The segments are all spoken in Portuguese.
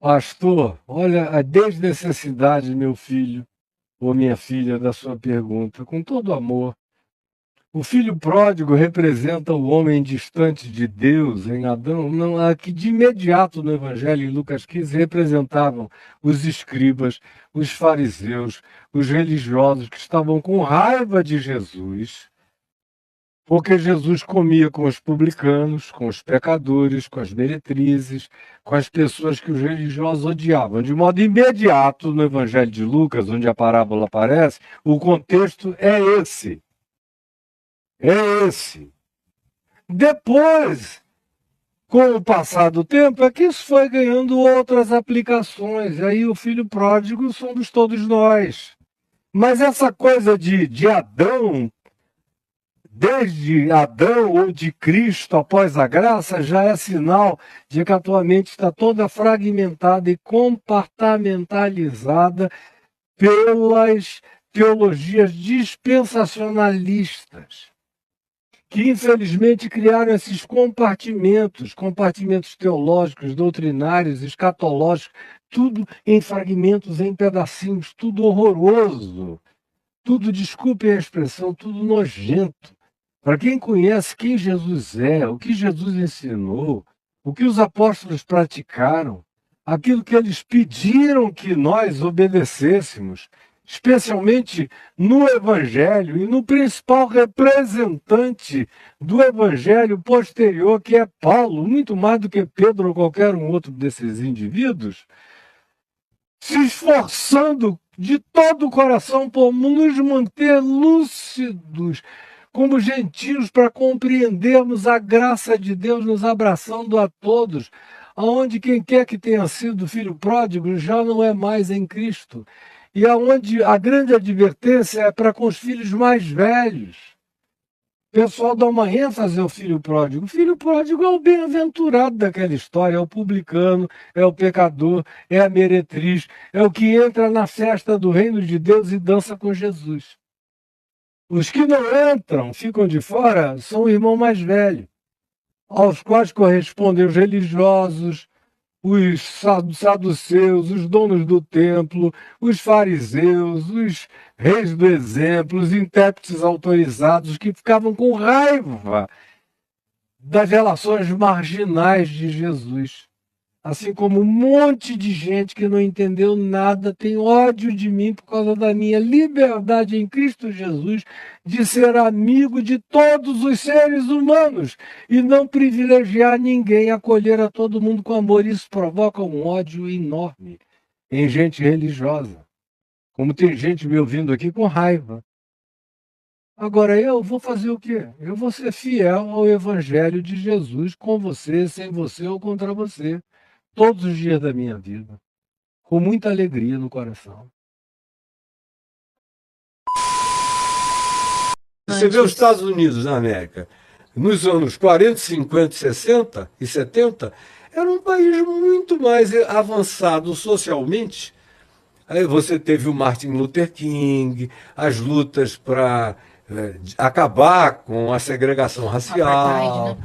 Pastor, olha a desnecessidade, meu filho ou minha filha, da sua pergunta, com todo amor. O filho pródigo representa o homem distante de Deus em Adão, não, que de imediato no Evangelho, em Lucas 15, representavam os escribas, os fariseus, os religiosos que estavam com raiva de Jesus, porque Jesus comia com os publicanos, com os pecadores, com as meretrizes, com as pessoas que os religiosos odiavam. De modo imediato, no Evangelho de Lucas, onde a parábola aparece, o contexto é esse. É esse. Depois, com o passar do tempo, é que isso foi ganhando outras aplicações. Aí o filho pródigo somos todos nós. Mas essa coisa de Adão, desde Adão ou de Cristo após a graça, já é sinal de que a tua mente está toda fragmentada e compartamentalizada pelas teologias dispensacionalistas, que infelizmente criaram esses compartimentos teológicos, doutrinários, escatológicos, tudo em fragmentos, em pedacinhos, tudo horroroso, tudo, desculpem a expressão, tudo nojento. Para quem conhece quem Jesus é, o que Jesus ensinou, o que os apóstolos praticaram, aquilo que eles pediram que nós obedecêssemos, especialmente no Evangelho e no principal representante do Evangelho posterior, que é Paulo, muito mais do que Pedro ou qualquer um outro desses indivíduos, se esforçando de todo o coração por nos manter lúcidos, como gentios, para compreendermos a graça de Deus nos abraçando a todos, aonde quem quer que tenha sido filho pródigo já não é mais em Cristo. E aonde a grande advertência é para com os filhos mais velhos. O pessoal dá uma ênfase ao filho pródigo. O filho pródigo é o bem-aventurado daquela história, é o publicano, é o pecador, é a meretriz, é o que entra na festa do reino de Deus e dança com Jesus. Os que não entram, ficam de fora, são o irmão mais velho, aos quais correspondem os religiosos, os saduceus, os donos do templo, os fariseus, os reis do exemplo, os intérpretes autorizados que ficavam com raiva das relações marginais de Jesus. Assim como um monte de gente que não entendeu nada tem ódio de mim por causa da minha liberdade em Cristo Jesus de ser amigo de todos os seres humanos e não privilegiar ninguém, acolher a todo mundo com amor. Isso provoca um ódio enorme em gente religiosa. Como tem gente me ouvindo aqui com raiva. Agora, eu vou fazer o quê? Eu vou ser fiel ao Evangelho de Jesus, com você, sem você ou contra você, todos os dias da minha vida, com muita alegria no coração. Você vê os Estados Unidos da América, nos anos 40, 50, 60 e 70, era um país muito mais avançado socialmente. Aí você teve o Martin Luther King, as lutas para acabar com a segregação racial,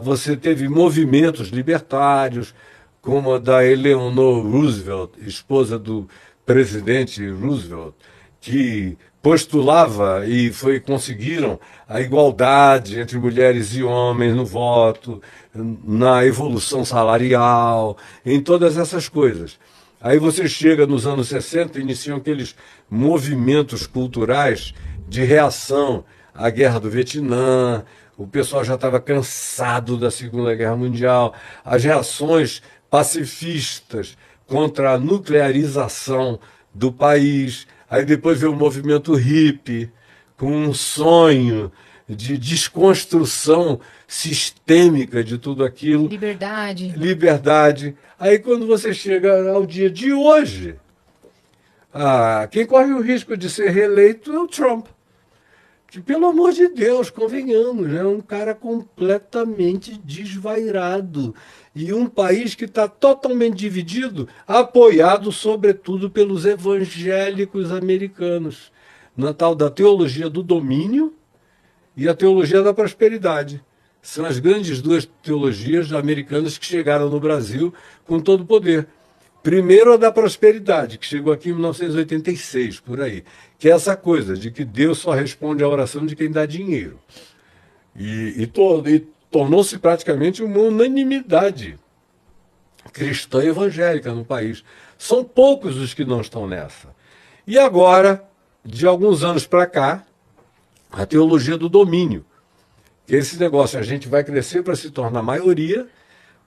você teve movimentos libertários, como a da Eleanor Roosevelt, esposa do presidente Roosevelt, que postulava e conseguiram a igualdade entre mulheres e homens no voto, na evolução salarial, em todas essas coisas. Aí você chega nos anos 60, iniciam aqueles movimentos culturais de reação à Guerra do Vietnã, o pessoal já estava cansado da Segunda Guerra Mundial, as reações pacifistas contra a nuclearização do país. Aí depois veio o movimento hippie, com um sonho de desconstrução sistêmica de tudo aquilo. Liberdade. Liberdade. Aí quando você chega ao dia de hoje, quem corre o risco de ser reeleito é o Trump. Que, pelo amor de Deus, convenhamos, é um cara completamente desvairado. E um país que está totalmente dividido, apoiado sobretudo pelos evangélicos americanos, na tal da teologia do domínio e a teologia da prosperidade. São as grandes duas teologias americanas que chegaram no Brasil com todo o poder. Primeiro a da prosperidade, que chegou aqui em 1986, por aí, que é essa coisa de que Deus só responde à oração de quem dá dinheiro. E tornou-se praticamente uma unanimidade cristã e evangélica no país. São poucos os que não estão nessa. E agora, de alguns anos para cá, a teologia do domínio. Que esse negócio, a gente vai crescer para se tornar maioria,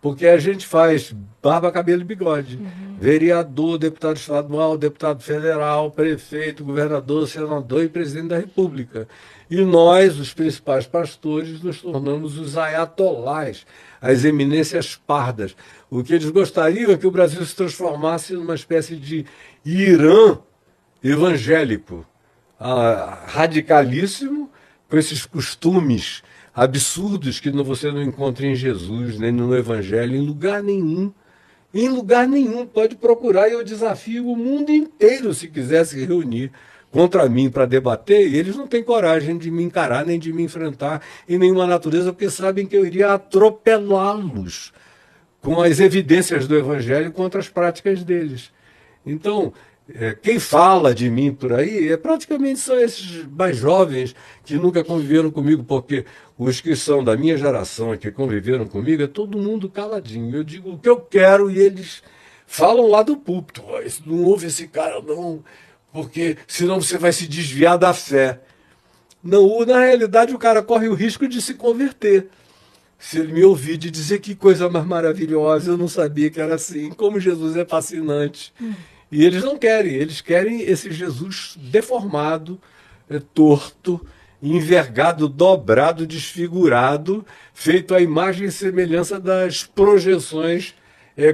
porque a gente faz barba, cabelo e bigode. Vereador, deputado estadual, deputado federal, prefeito, governador, senador e presidente da República. E nós, os principais pastores, nos tornamos os ayatolás, as eminências pardas. O que eles gostariam é que o Brasil se transformasse numa espécie de Irã evangélico, radicalíssimo, com esses costumes absurdos que você não encontra em Jesus, nem no Evangelho, em lugar nenhum. Em lugar nenhum. Pode procurar e eu desafio o mundo inteiro, se quiser se reunir contra mim para debater, e eles não têm coragem de me encarar, nem de me enfrentar em nenhuma natureza, porque sabem que eu iria atropelá-los com as evidências do Evangelho contra as práticas deles. Então, quem fala de mim por aí praticamente são esses mais jovens que nunca conviveram comigo, porque os que são da minha geração e que conviveram comigo é todo mundo caladinho. Eu digo o que eu quero e eles falam lá do púlpito. Não ouve esse cara não, porque senão você vai se desviar da fé. Não, na realidade o cara corre o risco de se converter. Se ele me ouvir de dizer que coisa mais maravilhosa, eu não sabia que era assim, como Jesus é fascinante. E eles não querem, eles querem esse Jesus deformado, torto, envergado, dobrado, desfigurado, feito à imagem e semelhança das projeções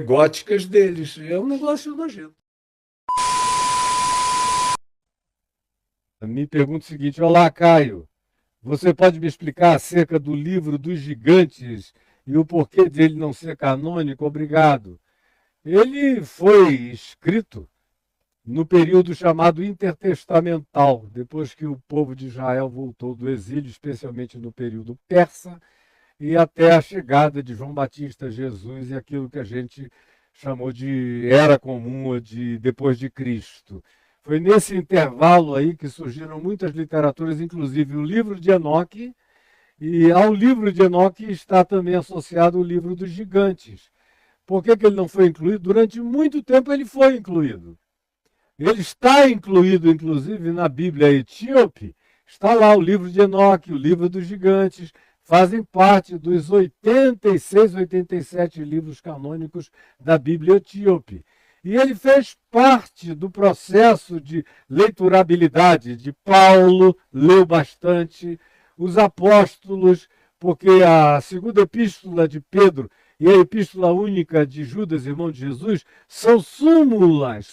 góticas deles. É um negócio nojento. Me pergunta o seguinte: olá, Caio, você pode me explicar acerca do livro dos gigantes e o porquê dele não ser canônico? Obrigado. Ele foi escrito no período chamado intertestamental, depois que o povo de Israel voltou do exílio, especialmente no período persa, e até a chegada de João Batista, Jesus e aquilo que a gente chamou de Era Comum, ou de depois de Cristo. Foi nesse intervalo aí que surgiram muitas literaturas, inclusive o livro de Enoque, e ao livro de Enoque está também associado o livro dos gigantes. Por que ele não foi incluído? Durante muito tempo ele foi incluído. Ele está incluído, inclusive, na Bíblia etíope. Está lá o livro de Enoque, o livro dos gigantes, fazem parte dos 86, 87 livros canônicos da Bíblia etíope. E ele fez parte do processo de leiturabilidade de Paulo, leu bastante, os apóstolos, porque a segunda epístola de Pedro e a epístola única de Judas, irmão de Jesus, são súmulas,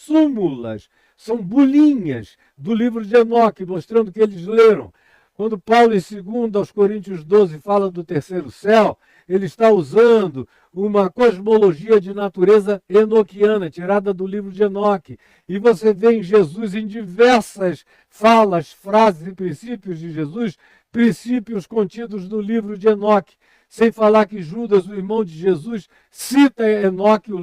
são bolinhas do livro de Enoque, mostrando que eles leram. Quando Paulo, em 2 aos Coríntios 12, fala do terceiro céu, ele está usando uma cosmologia de natureza enoquiana, tirada do livro de Enoque. E você vê em Jesus, em diversas falas, frases e princípios de Jesus, princípios contidos no livro de Enoque. Sem falar que Judas, o irmão de Jesus, cita Enoque, o